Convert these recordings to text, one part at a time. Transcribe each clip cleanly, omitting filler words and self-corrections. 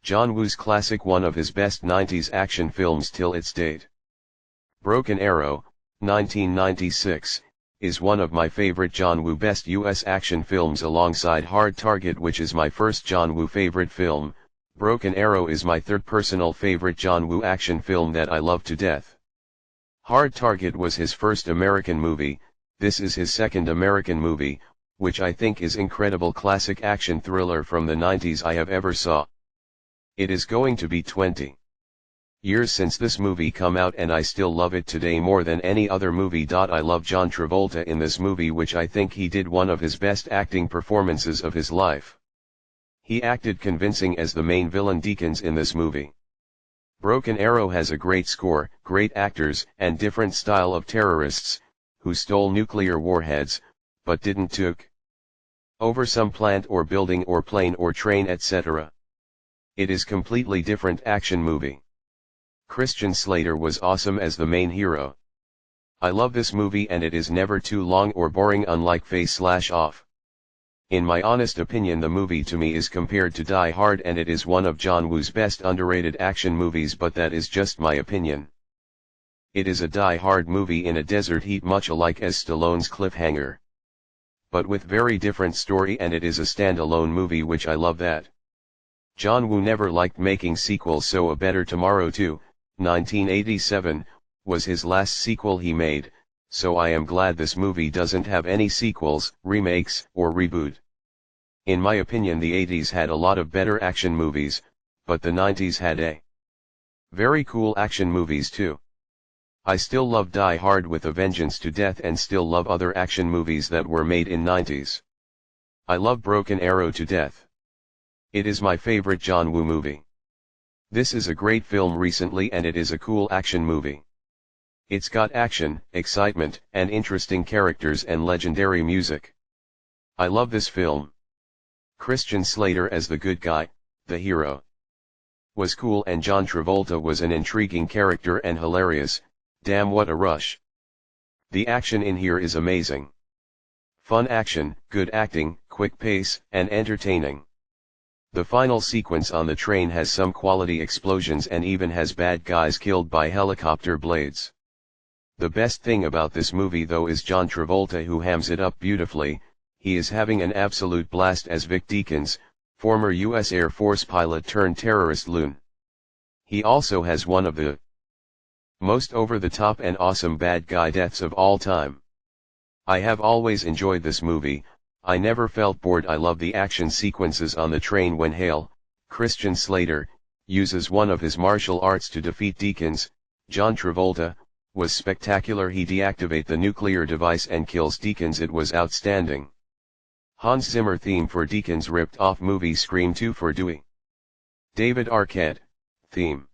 John Woo's classic, one of his best 90s action films till its date. Broken Arrow, 1996, is one of my favorite John Woo best US action films alongside Hard Target, which is my first John Woo favorite film. Broken Arrow is my third personal favorite John Woo action film that I love to death. Hard Target was his first American movie, this is his second American movie, which I think is incredible classic action thriller from the 90s I have ever saw. It is going to be 20 years since this movie come out and I still love it today more than any other movie. I love John Travolta in this movie, which I think he did one of his best acting performances of his life. He acted convincing as the main villain Deakins in this movie. Broken Arrow has a great score, great actors, and different style of terrorists, who stole nuclear warheads, but didn't took over some plant or building or plane or train etc. It is completely different action movie. Christian Slater was awesome as the main hero. I love this movie and it is never too long or boring, unlike Face/Off. In my honest opinion, the movie to me is compared to Die Hard and it is one of John Woo's best underrated action movies, but that is just my opinion. It is a Die Hard movie in a desert heat, much alike as Stallone's Cliffhanger, but with very different story, and it is a standalone movie, which I love that. John Woo never liked making sequels, so A Better Tomorrow 2, 1987, was his last sequel he made, so I am glad this movie doesn't have any sequels, remakes, or reboot. In my opinion, the 80s had a lot of better action movies, but the 90s had a very cool action movies too. I still love Die Hard with a Vengeance to death and still love other action movies that were made in 90s. I love Broken Arrow to death. It is my favorite John Woo movie. This is a great film recently and it is a cool action movie. It's got action, excitement, and interesting characters and legendary music. I love this film. Christian Slater as the good guy, the hero, was cool, and John Travolta was an intriguing character and hilarious. Damn, what a rush. The action in here is amazing. Fun action, good acting, quick pace, and entertaining. The final sequence on the train has some quality explosions and even has bad guys killed by helicopter blades. The best thing about this movie though is John Travolta, who hams it up beautifully. He is having an absolute blast as Vic Deakins, former US Air Force pilot turned terrorist loon. He also has one of the most over-the-top and awesome bad guy deaths of all time. I have always enjoyed this movie. I never felt bored. I love the action sequences on the train when Christian Slater, uses one of his martial arts to defeat Deakins. John Travolta was spectacular. He deactivate the nuclear device and kills Deakins. It was outstanding. Hans Zimmer theme for Deakins ripped off movie Scream 2 for Dewey. David Arquette theme.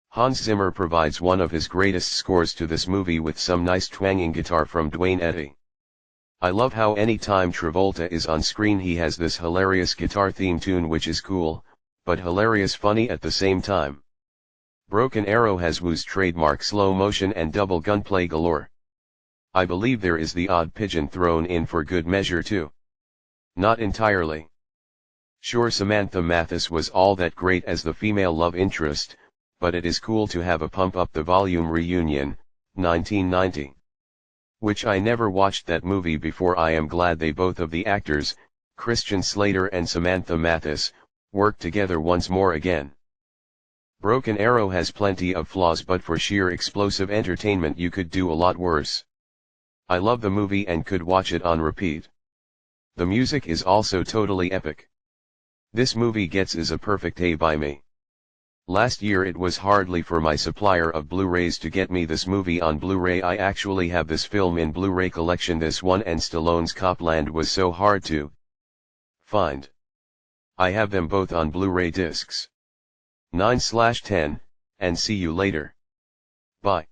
Hans Zimmer provides one of his greatest scores to this movie with some nice twanging guitar from Dwayne Eddy. I love how anytime Travolta is on screen he has this hilarious guitar theme tune, which is cool, but hilarious funny at the same time. Broken Arrow has Woo's trademark slow motion and double gunplay galore. I believe there is the odd pigeon thrown in for good measure too. Not entirely. Sure, Samantha Mathis was all that great as the female love interest, but it is cool to have a Pump Up the Volume reunion, 1990. Which I never watched that movie before. I am glad they both of the actors, Christian Slater and Samantha Mathis, worked together once more again. Broken Arrow has plenty of flaws, but for sheer explosive entertainment you could do a lot worse. I love the movie and could watch it on repeat. The music is also totally epic. This movie gets is a perfect A by me. Last year it was hardly for my supplier of Blu-rays to get me this movie on Blu-ray. I actually have this film in Blu-ray collection. This one and Stallone's Copland was so hard to find. I have them both on Blu-ray discs. 9/10, and see you later. Bye.